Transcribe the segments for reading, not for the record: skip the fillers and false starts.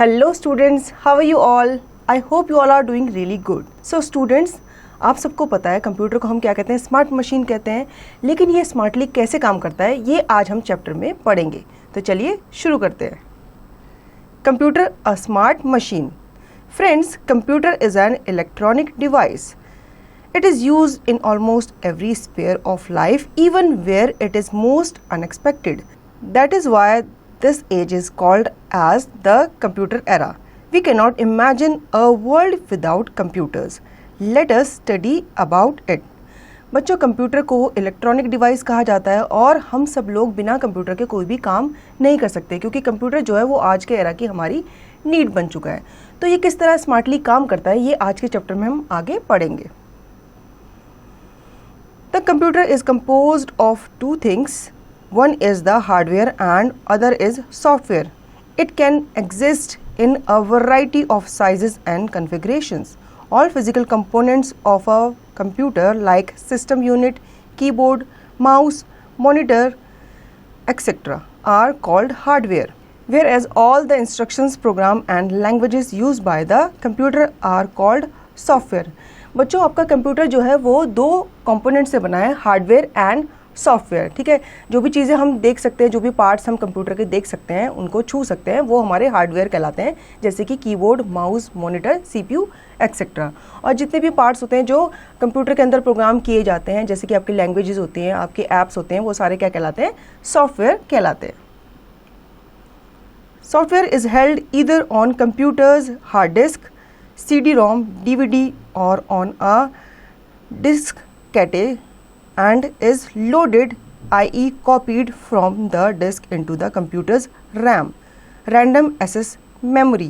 Hello students, how are you all? I hope you all are doing really good. So students, आप सबको पता है computer को हम क्या कहते हैं, स्मार्ट मशीन कहते हैं, लेकिन ये स्मार्टली कैसे काम करता है ये आज हम चैप्टर में पढ़ेंगे. तो चलिए शुरू करते हैं. Computer a smart machine. Friends, computer is an electronic device. It is used in almost every sphere of life, even where it is most unexpected. That is why this age is called as the computer era. We cannot imagine a world without computers. Let us study about it. बच्चों, computer को electronic device कहा जाता है और हम सब लोग बिना कंप्यूटर के कोई भी काम नहीं कर सकते, क्योंकि कंप्यूटर जो है वो आज के एरा की हमारी नीड बन चुका है. तो ये किस तरह स्मार्टली काम करता है ये आज के चैप्टर में हम आगे पढ़ेंगे. The computer is composed of two things. One is the hardware and other is software. It can exist in a variety of sizes and configurations. All physical components of a computer like system unit, keyboard, mouse, monitor, etc. are called hardware, whereas all the instructions, program and languages used by the computer are called software. बच्चों, आपका computer जो है वो दो component से बना है, hardware and software. ठीक है, जो भी चीज़ें हम देख सकते हैं, जो भी पार्ट्स हम कंप्यूटर के देख सकते हैं, उनको छू सकते हैं, वो हमारे हार्डवेयर कहलाते हैं, जैसे कि keyboard, mouse, monitor, CPU etcetera. और जितने भी पार्ट्स होते हैं जो कंप्यूटर के अंदर प्रोग्राम किए जाते हैं, जैसे कि आपकी लैंग्वेजेस होती हैं, आपके ऐप्स होते हैं, वो सारे क्या कहलाते हैं, सॉफ्टवेयर कहलाते हैं. Software is held either on computers hard disk, CD-ROM, DVD or on a diskette and is loaded, i.e. copied from the disk into the computer's RAM, random access memory,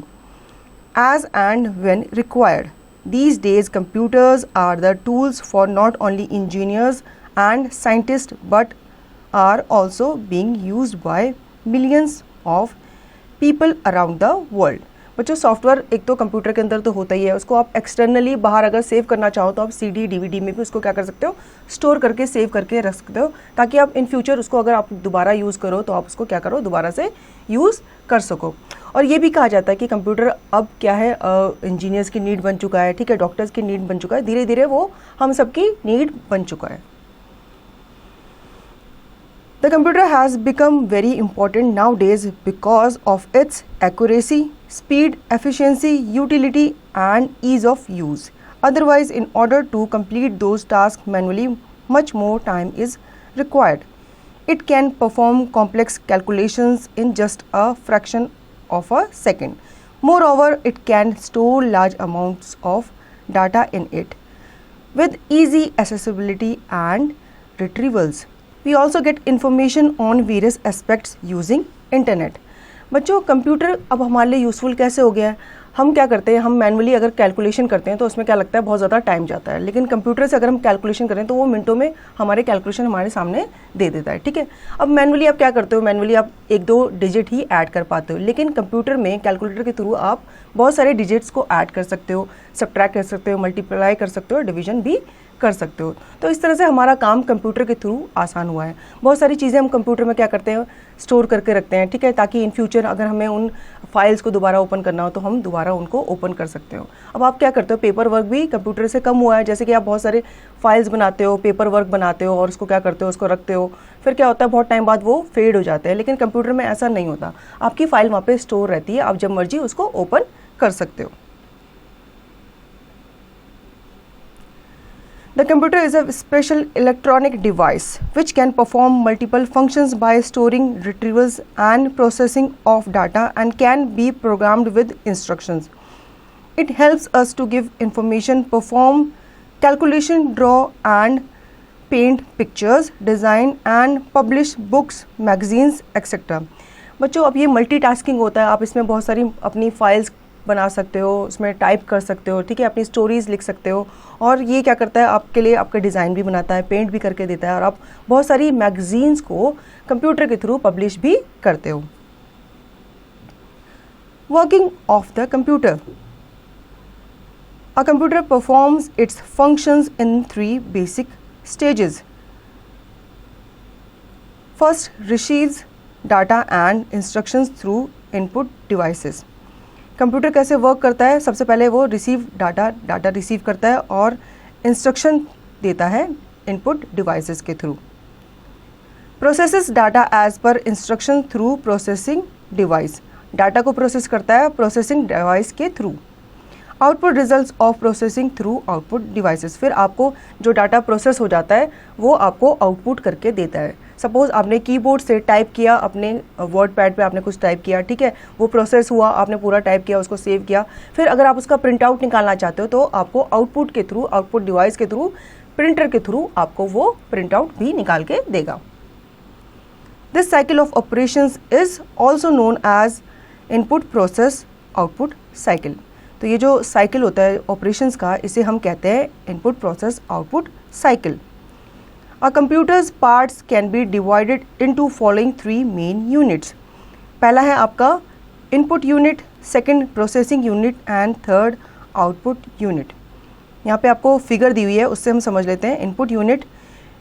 as and when required. These days computers are the tools for not only engineers and scientists but are also being used by millions of people around the world. बच्चों, software एक तो computer के अंदर तो होता ही है, उसको आप एक्सटर्नली बाहर अगर सेव करना चाहो तो आप CD, DVD में भी उसको क्या कर सकते हो, स्टोर करके सेव करके रख सकते हो, ताकि आप इन फ्यूचर उसको अगर आप दोबारा यूज़ करो तो आप उसको क्या करो, दोबारा से यूज़ कर सको. और ये भी कहा जाता है कि कंप्यूटर अब क्या है, इंजीनियर्स की नीड बन चुका है. ठीक है, डॉक्टर्स की नीड बन चुका है, धीरे धीरे वो हम सबकी नीड बन चुका है. The computer has become very important nowadays because of its accuracy, speed, efficiency, utility and ease of use. Otherwise, in order to complete those tasks manually, much more time is required. It can perform complex calculations in just a fraction of a second. Moreover, it can store large amounts of data in it with easy accessibility and retrievals. We also get information on various aspects using internet. बच्चों, computer अब हमारे लिए useful कैसे हो गया है. हम क्या करते हैं, हम मैनुअली अगर कैलकुलेशन करते हैं तो उसमें क्या लगता है, बहुत ज़्यादा टाइम जाता है, लेकिन कंप्यूटर से अगर हम कैलकुलेशन करें तो वो मिनटों में हमारे कैलकुलेशन हमारे सामने दे देता है. ठीक है, अब मैनुअली आप क्या करते हो, मैनुअली आप एक दो डिजिट ही ऐड कर पाते हो, लेकिन कंप्यूटर में कैलकुलेटर के थ्रू आप बहुत सारे डिजिट्स को ऐड कर सकते हो, सब्ट्रैक्ट कर सकते हो, मल्टीप्लाई कर सकते हो, डिवीजन भी कर सकते हो. तो इस तरह से हमारा काम कंप्यूटर के थ्रू आसान हुआ है. बहुत सारी चीज़ें हम कंप्यूटर में क्या करते हैं, स्टोर करके रखते हैं. ठीक है, ताकि इन फ्यूचर अगर हमें उन फाइल्स को दोबारा ओपन करना हो तो हम दोबारा उनको ओपन कर सकते हो. अब आप क्या करते हो, पेपर वर्क भी कंप्यूटर से कम हुआ है. जैसे कि आप बहुत सारे फाइल्स बनाते हो, पेपर वर्क बनाते हो और उसको क्या करते हो, उसको रखते हो, फिर क्या होता है, बहुत टाइम बाद वो फेड हो जाते हैं. लेकिन कंप्यूटर में ऐसा नहीं होता, आपकी फाइल वहाँ पर स्टोर रहती है, आप जब मर्जी उसको ओपन कर सकते हो. The computer is a special electronic device which can perform multiple functions by storing, retrievals and processing of data and can be programmed with instructions. It helps us to give information, perform calculation, draw and paint pictures, design and publish books, magazines, etc. बच्चों, अब ये multitasking होता है. आप इसमें बहुत सारी अपनी फाइल्स बना सकते हो, उसमें टाइप कर सकते हो. ठीक है, अपनी स्टोरीज लिख सकते हो. और ये क्या करता है, आपके लिए आपका डिज़ाइन भी बनाता है, पेंट भी करके देता है, और आप बहुत सारी मैगजीन्स को कंप्यूटर के थ्रू पब्लिश भी करते हो. Working of the computer. A computer performs it's functions in 3 basic stages. First, receives data and instructions through input devices. Computer कैसे वर्क करता है, सबसे पहले वो डाटा रिसीव करता है और इंस्ट्रक्शन देता है इनपुट डिवाइसेस के through. Processes data as per instruction through processing device, data को प्रोसेस करता है प्रोसेसिंग डिवाइस के through. Output results of processing through output devices, फिर आपको जो डाटा प्रोसेस हो जाता है वो आपको आउटपुट करके देता है। सपोज आपने कीबोर्ड से टाइप किया, अपने वर्ड पैड पे आपने कुछ टाइप किया, ठीक है, वो प्रोसेस हुआ, आपने पूरा टाइप किया, उसको सेव किया, फिर अगर आप उसका प्रिंट आउट निकालना चाहते हो तो आपको आउटपुट के थ्रू, आउटपुट डिवाइस के थ्रू, प्रिंटर के थ्रू आपको वो प्रिंट आउट भी निकाल के देगा। This cycle of operations is also known as input process output cycle. तो ये जो साइकिल होता है ऑपरेशंस का, इसे हम कहते हैं input process output cycle. A computer's parts can be divided into following three main units. पहला है आपका input unit, second processing unit and third output unit. यहाँ पे आपको फिगर दी हुई है, उससे हम समझ लेते हैं। Input unit,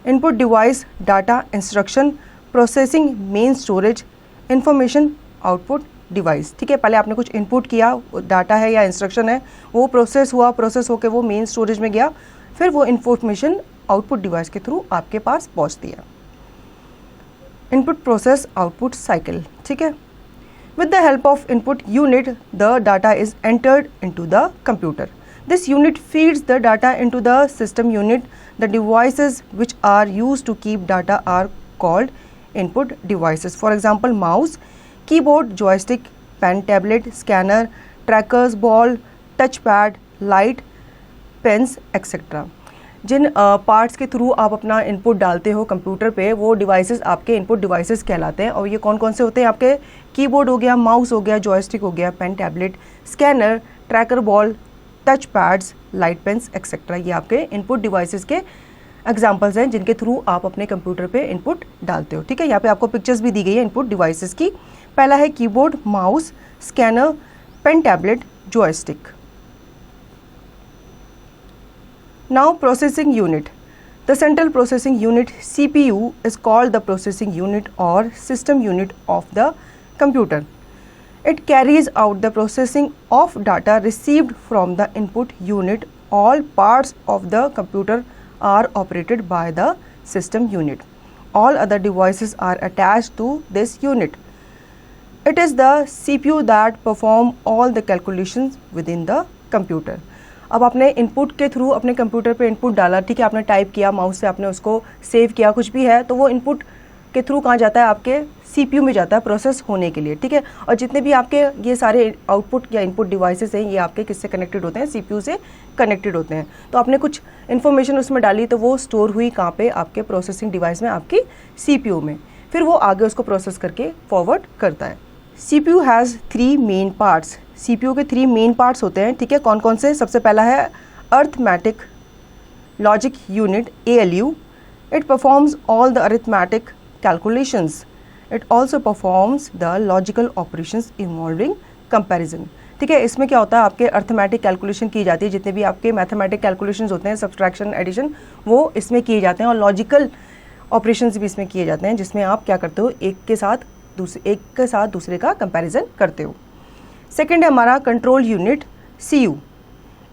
input device, data, instruction, processing, main storage, information, output device. ठीक है, पहले आपने कुछ इनपुट किया, डाटा है या इंस्ट्रक्शन है, वो प्रोसेस हुआ, प्रोसेस होकर वो मेन स्टोरेज में गया, फिर वो इंफॉर्मेशन आउटपुट डिवाइस के थ्रू आपके पास पहुंचती है। इनपुट प्रोसेस आउटपुट साइकिल, ठीक है। With the help of input unit the data is entered into the computer. This unit feeds the data into the system unit. The devices which are used to keep data are called input devices. For example mouse, keyboard, joystick, pen, tablet, scanner, trackers, ball, touch pad, light, pens etcetera. जिन parts के through आप अपना input डालते हो computer पे, वो devices आपके input devices कहलाते हैं। और ये कौन कौन से होते हैं आपके? कीबोर्ड हो गया, माउस हो गया, जॉयस्टिक हो गया, pen, tablet, scanner, tracker, ball, touch pads, light, pens etcetera. ये आपके इनपुट डिवाइसेस के एग्जाम्पल्स हैं जिनके थ्रू आप अपने कंप्यूटर पे इनपुट डालते हो। ठीक है, यहाँ पे आपको पिक्चर्स भी दी गई है इनपुट डिवाइसेस की। पहला है keyboard, mouse, scanner, pen, tablet, joystick. Now processing unit. The central processing unit CPU is called the processing unit or system unit of the computer. It carries out the processing of data received from the input unit. All parts of the computer are operated by the system unit. All other devices are attached to this unit. It is the CPU that perform all the calculations within the computer. अब आपने input के through अपने computer पे input डाला, ठीक है, आपने type किया, माउस से आपने उसको सेव किया, कुछ भी है, तो वो इनपुट के थ्रू कहाँ जाता है? आपके सीपीयू में जाता है प्रोसेस होने के लिए। ठीक है, और जितने भी आपके ये सारे आउटपुट या इनपुट डिवाइसेस हैं, ये आपके किससे कनेक्टेड होते हैं? सीपीयू से कनेक्टेड होते हैं। तो आपने कुछ इन्फॉर्मेशन उसमें डाली, तो वो स्टोर हुई कहाँ पे? आपके प्रोसेसिंग डिवाइस में, आपकी सीपीयू में। फिर वो आगे उसको प्रोसेस करके फॉरवर्ड करता है। CPU has 3 main parts. CPU के 3 मेन पार्ट्स होते हैं। ठीक है, कौन कौन से? सबसे पहला है arithmetic logic unit, ALU। It performs all the arithmetic calculations. It also performs the logical operations involving comparison. ठीक है, इसमें क्या होता है? आपके अर्थमेटिक कैलकुलेशन की जाती है, जितने भी आपके मैथमेटिक कैलकुलेशंस होते हैं, सब्सट्रैक्शन, एडिशन, वो इसमें किए जाते हैं। और लॉजिकल ऑपरेशंस भी इसमें किए जाते हैं, जिसमें आप क्या करते हो? एक के साथ दूसरे का कंपैरिजन करते हो। सेकंड है हमारा control unit, CU।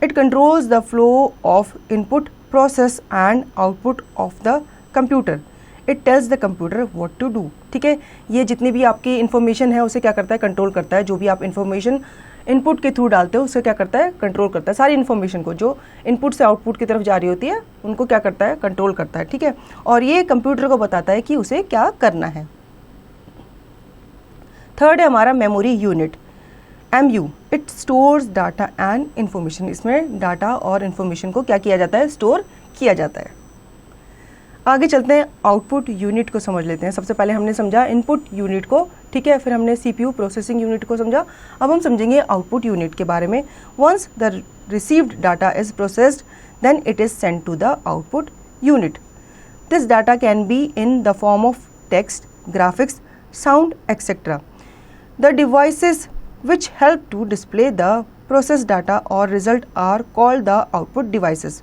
It controls the flow of input, process and output of the computer. It tells the computer what to do. ठीक है, ये जितनी भी आपकी इन्फॉर्मेशन है उसे क्या करता है? कंट्रोल करता है। जो भी आप इन्फॉर्मेशन इनपुट के थ्रू डालते हो उसे क्या करता है? कंट्रोल करता है। सारी इन्फॉर्मेशन को जो इनपुट से आउटपुट की तरफ जा रही होती है उनको क्या करता है? कंट्रोल करता है। ठीक है, और ये कंप्यूटर को बताता है कि उसे क्या करना है। थर्ड है हमारा memory unit, MU। It stores data and information. इसमें डाटा और इन्फॉर्मेशन को क्या किया जाता है? स्टोर किया जाता है। आगे चलते हैं, आउटपुट यूनिट को समझ लेते हैं। सबसे पहले हमने समझा इनपुट यूनिट को, ठीक है, फिर हमने CPU प्रोसेसिंग यूनिट को समझा। अब हम समझेंगे आउटपुट यूनिट के बारे में। Once the received data is processed then it is sent to the output unit. This data can be in the form of text, graphics, sound, etc. The devices which help to display the processed data or result are called the output devices.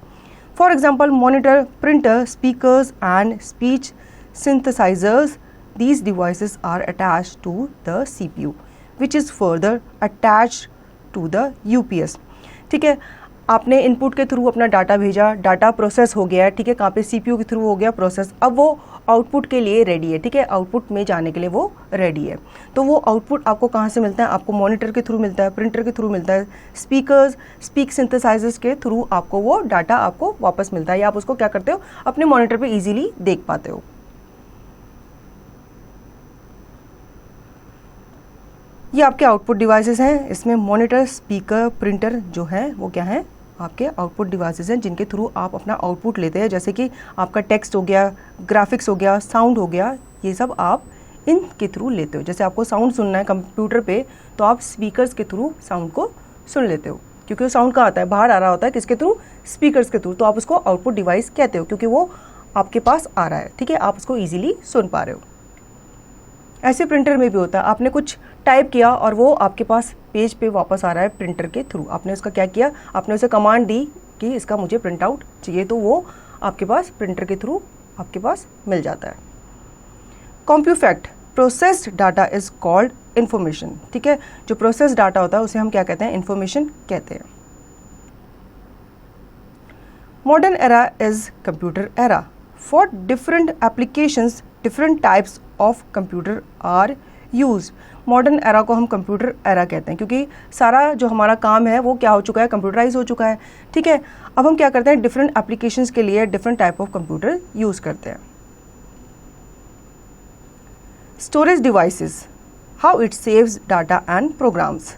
For example, monitor, printer, speakers and speech synthesizers. These devices are attached to the CPU, which is further attached to the UPS. ठीक है, आपने input के through अपना data भेजा, data process हो गया है, ठीक है, कहाँ पे CPU के थ्रू हो गया प्रोसेस, अब वो आउटपुट के लिए रेडी है, ठीक है, आउटपुट में जाने के लिए वो रेडी है. तो वो आउटपुट आपको कहाँ से मिलता है? आपको मॉनिटर के थ्रू मिलता है, प्रिंटर के थ्रू मिलता है, स्पीक सिंथेसाइजर्स के थ्रू आपको वो डाटा आपको वापस मिलता है, या आप उसको क्या करते हो, अपने मॉनिटर पे इजीली देख पाते हो. ये आपके आउटपुट डिवाइसेस हैं. इसमें मॉनिटर, स्पीकर, प्रिंटर जो है वो क्या है, आपके आउटपुट डिवाइसेस हैं जिनके थ्रू आप अपना आउटपुट लेते हैं. जैसे कि आपका टेक्स्ट हो गया, ग्राफिक्स हो गया, साउंड हो गया, ये सब आप इनके थ्रू लेते हो. जैसे आपको साउंड सुनना है कंप्यूटर पे तो आप स्पीकर्स के थ्रू साउंड को सुन लेते हो, क्योंकि वो साउंड कहाँ आता है, बाहर आ रहा होता है, किसके थ्रू, स्पीकर्स के थ्रू. तो आप उसको आउटपुट डिवाइस कहते हो क्योंकि वो आपके पास आ रहा है, ठीक है, आप उसको ईजिली सुन पा रहे हो. ऐसे प्रिंटर में भी होता है, आपने कुछ टाइप किया और वो आपके पास पेज पे वापस आ रहा है प्रिंटर के थ्रू. आपने उसका क्या किया, आपने उसे कमांड दी कि इसका मुझे प्रिंट आउट चाहिए, तो वो आपके पास प्रिंटर के थ्रू आपके पास मिल जाता है. कॉम्प्यूफैक्ट, processed data is called information. ठीक है, जो प्रोसेस डाटा होता है उसे हम क्या कहते हैं, इंफॉर्मेशन कहते हैं. Modern era is computer era. For different applications different types of computer are use. Modern era को हम कंप्यूटर एरा कहते हैं क्योंकि सारा जो हमारा काम है वो क्या हो चुका है, कंप्यूटराइज हो चुका है. ठीक है, अब हम क्या करते हैं, डिफरेंट एप्लीकेशंस के लिए different type of computer use करते हैं. Storage devices, how it saves data and programs.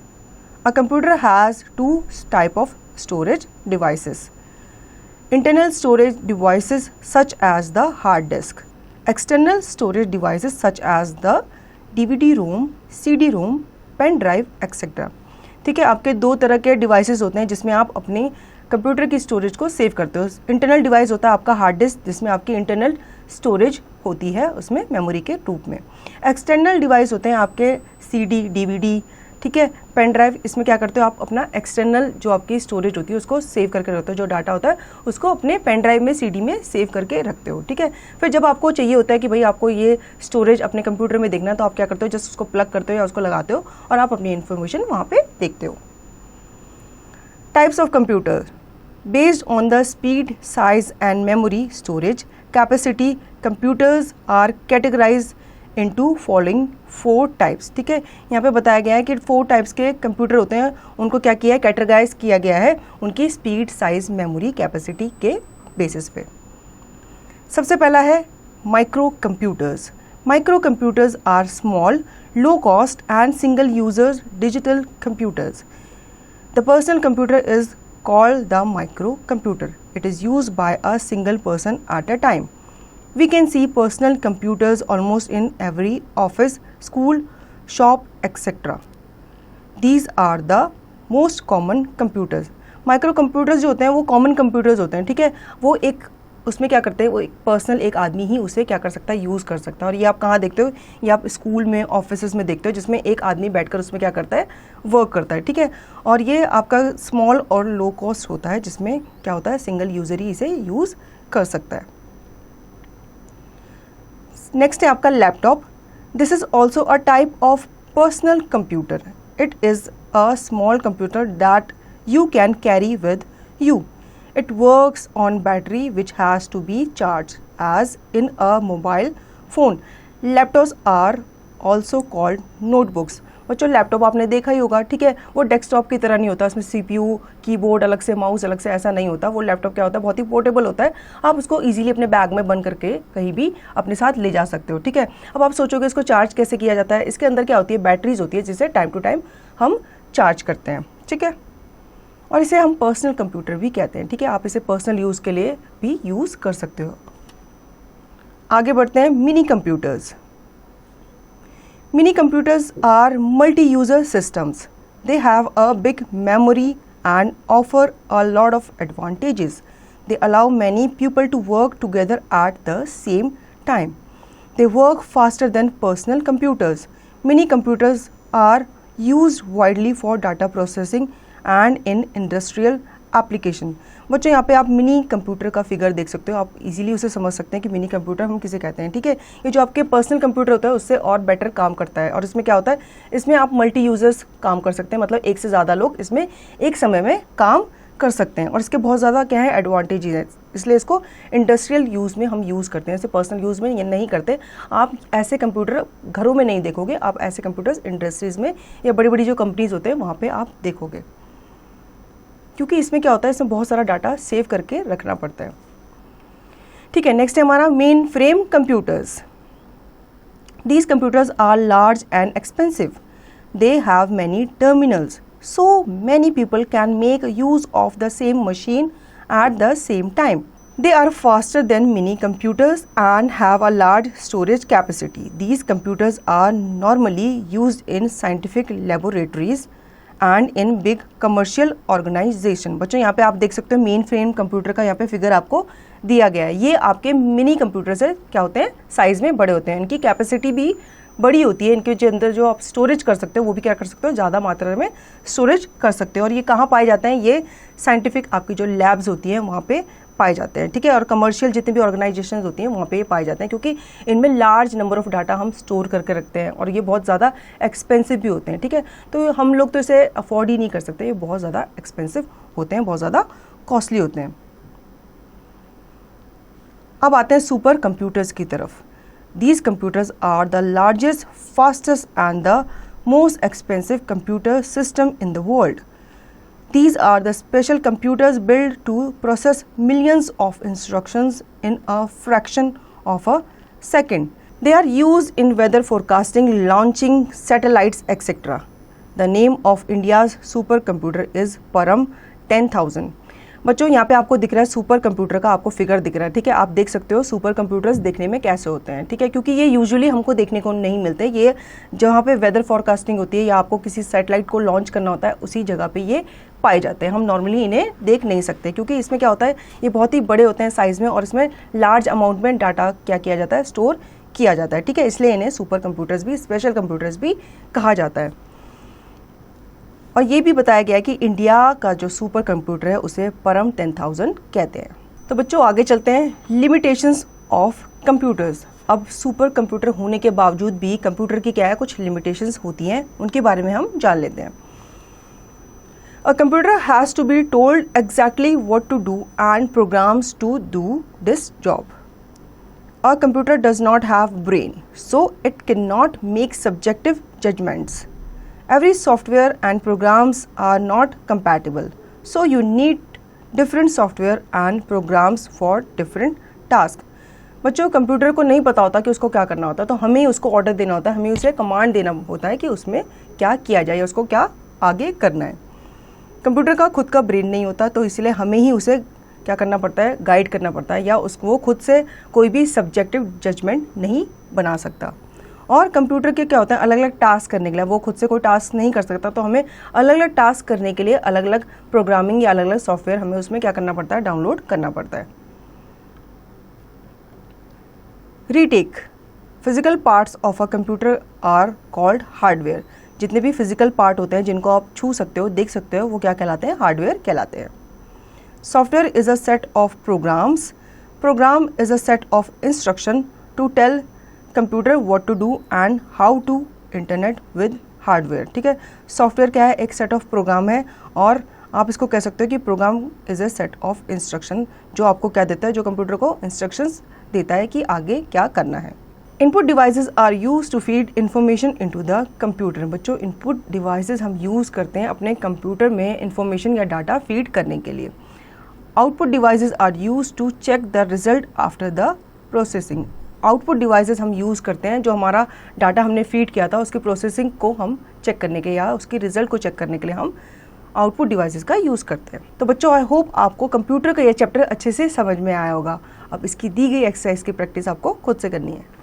A computer has two type of storage devices. Internal storage devices such as the hard disk. External storage devices such as the DVD ROM, CD ROM, pen drive etcetera. ठीक है, आपके दो तरह के devices होते हैं जिसमें आप अपने कंप्यूटर की स्टोरेज को सेव करते हो. इंटरनल डिवाइस होता है आपका हार्ड डिस्क, जिसमें आपकी इंटरनल स्टोरेज होती है उसमें मेमोरी के रूप में. एक्सटर्नल डिवाइस होते हैं आपके CD, DVD, ठीक है, पेन ड्राइव. इसमें क्या करते हो आप, अपना एक्सटर्नल जो आपकी स्टोरेज होती है उसको सेव करके रखते हो, जो डाटा होता है उसको अपने पेन ड्राइव में, CD में सेव करके रखते हो. ठीक है, फिर जब आपको चाहिए होता है कि भाई आपको ये स्टोरेज अपने कंप्यूटर में देखना है तो आप क्या करते हो, जस्ट उसको प्लग करते हो या उसको लगाते हो और आप अपनी इन्फॉर्मेशन वहाँ पे देखते हो. Types of computer based on the speed, size and memory storage capacity, computers are categorize into following 4 types. ठीक है, यहाँ पे बताया गया है कि 4 टाइप्स के कंप्यूटर होते हैं, उनको क्या किया है, कैटेगराइज किया गया है उनकी स्पीड, साइज, मेमोरी, कैपेसिटी के बेसिस पे. सबसे पहला है micro computers. Micro computers are small, low cost and single user digital computers. The personal computer is called the micro computer. It is used by a single person at a time. We can see personal computers almost in every office, school, shop, etc. These are the most common computers. Micro computers जो होते हैं वो common computers होते हैं. ठीक है, वो एक उसमें क्या करते हैं, वो एक पर्सनल एक आदमी ही उसे क्या कर सकता है, यूज़ कर सकता है. और ये आप कहाँ देखते हो, ये आप स्कूल में, ऑफिस में देखते हो जिसमें एक आदमी बैठकर उसमें क्या करता है, वर्क करता है. ठीक है, और ये आपका स्मॉल और लो कॉस्ट होता है जिसमें क्या होता है, सिंगल यूज़र ही इसे यूज़ कर सकता है. नेक्स्ट है आपका laptop. This is also a type of personal computer. It is a small computer that you can carry with you. It works on battery which has to be charged as in a mobile phone. Laptops are also called notebooks. बच्चों laptop आपने देखा ही होगा. ठीक है, वो desktop की तरह नहीं होता, उसमें CPU, कीबोर्ड अलग से, माउस अलग से, ऐसा नहीं होता. वो लैपटॉप क्या होता है, बहुत ही पोर्टेबल होता है. आप उसको इजीली अपने बैग में बंद करके कहीं भी अपने साथ ले जा सकते हो. ठीक है, अब आप सोचोगे इसको चार्ज कैसे किया जाता है. इसके अंदर क्या होती है, बैटरीज होती है जिसे टाइम टू टाइम हम चार्ज करते हैं. ठीक है, और इसे हम पर्सनल कंप्यूटर भी कहते हैं. ठीक है, आप इसे पर्सनल यूज़ के लिए भी यूज़ कर सकते हो. आगे बढ़ते हैं, mini computers. Mini computers are multi-user systems. They have a big memory and offer a lot of advantages. They allow many people to work together at the same time. They work faster than personal computers. Mini computers are used widely for data processing and in industrial application. बच्चों यहाँ पे आप mini computer का figure देख सकते हो, आप easily उसे समझ सकते हैं कि मिनी कंप्यूटर हम किसे कहते हैं, ठीक है। ये जो आपके पर्सनल कंप्यूटर होता है उससे और बेटर काम करता है, और इसमें क्या होता है, इसमें आप मल्टी यूजर्स काम कर सकते हैं, मतलब एक से ज़्यादा लोग इसमें एक समय में काम कर सकते हैं, और इसके बहुत ज़्यादा क्या है एडवांटेज है, इसलिए इसको इंडस्ट्रियल यूज़ में हम यूज़ करते हैं, ऐसे पर्सनल यूज़ में ये नहीं करते। आप ऐसे कंप्यूटर घरों में नहीं देखोगे, आप ऐसे कंप्यूटर्स इंडस्ट्रीज़ में या बड़ी बड़ी जो कंपनीज होते हैं वहाँ पे आप देखोगे, क्योंकि इसमें क्या होता है, इसमें बहुत सारा डाटा सेव करके रखना पड़ता है, ठीक है। नेक्स्ट है हमारा mainframe computers. These computers are large and expensive, they have many terminals, so many people can make use of the same machine at the same time. They are faster than mini computers and have a large storage capacity. These computers are normally used in scientific laboratories and in big commercial organization. बच्चों यहाँ पे आप देख सकते हो main frame computer का यहाँ पे फिगर आपको दिया गया है। ये आपके मिनी कंप्यूटर से क्या होते हैं, साइज में बड़े होते हैं, इनकी कैपेसिटी भी बड़ी होती है, इनके जो अंदर जो आप स्टोरेज कर सकते हो वो भी क्या कर सकते हो, ज़्यादा मात्रा में स्टोरेज कर सकते हो। और ये कहाँ पाए जाते हैं, ये साइंटिफिक आपकी जो लैब्स होती हैं वहाँ पे पाए जाते हैं, ठीक है। और कमर्शियल जितनी भी ऑर्गेनाइजेशन होती हैं वहाँ पे ये पाए जाते हैं, क्योंकि इनमें लार्ज नंबर ऑफ डाटा हम स्टोर करके रखते हैं, और ये बहुत ज़्यादा एक्सपेंसिव भी होते हैं, ठीक है। तो हम लोग तो इसे अफोर्ड ही नहीं कर सकते, ये बहुत ज़्यादा एक्सपेंसिव होते हैं, बहुत ज़्यादा कॉस्टली होते हैं। अब आते हैं सुपर कंप्यूटर्स की तरफ। These computers are the largest, fastest and the most expensive computer system in the world. These are the special computers built to process millions of instructions in a fraction of a second. They are used in weather forecasting, launching satellites, etc. The name of India's supercomputer is Param 10,000. बच्चों यहाँ पे आपको दिख रहा है super computer का आपको figure दिख रहा है, ठीक है। आप देख सकते हो सुपर कंप्यूटर्स देखने में कैसे होते हैं, ठीक है, क्योंकि ये यूजुअली हमको देखने को नहीं मिलते। ये जहाँ पे वेदर फॉरकास्टिंग होती है या आपको किसी सैटेलाइट को लॉन्च करना होता है उसी जगह पे ये पाए जाते हैं। हम नॉर्मली इन्हें देख नहीं सकते, क्योंकि इसमें क्या होता है, ये बहुत ही बड़े होते हैं साइज़ में, और इसमें लार्ज अमाउंट में डाटा क्या किया जाता है, स्टोर किया जाता है, ठीक है। इसलिए इन्हें सुपर कंप्यूटर्स भी, स्पेशल कंप्यूटर्स भी कहा जाता है। और ये भी बताया गया है कि इंडिया का जो सुपर कंप्यूटर है उसे परम 10,000 कहते हैं। तो बच्चों आगे चलते हैं, लिमिटेशंस ऑफ कंप्यूटर्स। अब सुपर कंप्यूटर होने के बावजूद भी कंप्यूटर की क्या है, कुछ लिमिटेशंस होती हैं, उनके बारे में हम जान लेते हैं। A computer has to be told exactly what to do and programs to do this job. A computer does not have brain, so it can not make subjective judgments. Every software and programs are not compatible, so you need different software and programs for different tasks. बच्चों computer को नहीं पता होता कि उसको क्या करना होता है, तो हमें उसको ऑर्डर देना होता है, हमें उसे कमांड देना होता है कि उसमें क्या किया जाए, उसको क्या आगे करना है। कंप्यूटर का खुद का ब्रेन नहीं होता, तो इसलिए हमें ही उसे क्या करना पड़ता है, गाइड करना पड़ता है, या उसको वो खुद से कोई भी सब्जेक्टिव जजमेंट नहीं बना सकता। और कंप्यूटर के क्या होता है, अलग अलग टास्क करने के लिए वो खुद से कोई टास्क नहीं कर सकता, तो हमें अलग अलग टास्क करने के लिए अलग अलग प्रोग्रामिंग या अलग अलग सॉफ्टवेयर हमें उसमें क्या करना पड़ता है, डाउनलोड करना पड़ता है। Retake, physical parts of a computer are called hardware. जितने भी फिजिकल पार्ट होते हैं जिनको आप छू सकते हो, देख सकते हो, वो क्या कहलाते हैं, हार्डवेयर कहलाते हैं। Software is a set of programs, program is a set of instruction to tell computer what to do and how to internet with hardware, ठीक है। सॉफ्टवेयर क्या है, एक सेट ऑफ प्रोग्राम है, और आप इसको कह सकते हो कि program is a set of instruction, जो आपको क्या देता है, जो कंप्यूटर को इंस्ट्रक्शंस देता है कि आगे क्या करना है। Input devices are use to feed information into the computer. बच्चों इनपुट डिवाइसेस हम यूज़ करते हैं अपने कंप्यूटर में इंफॉर्मेशन या डाटा फीड करने के लिए। Output devices are use to check the result after the processing. Output devices हम यूज़ करते हैं जो हमारा डाटा हमने फीड किया था उसकी प्रोसेसिंग को हम चेक करने के या उसकी रिजल्ट को चेक करने के लिए हम आउटपुट डिवाइसेस का यूज़ करते हैं। तो बच्चों आई होप आपको कंप्यूटर का यह चैप्टर अच्छे से समझ में आया होगा। अब इसकी दी गई एक्सरसाइज की प्रैक्टिस आपको खुद से करनी है।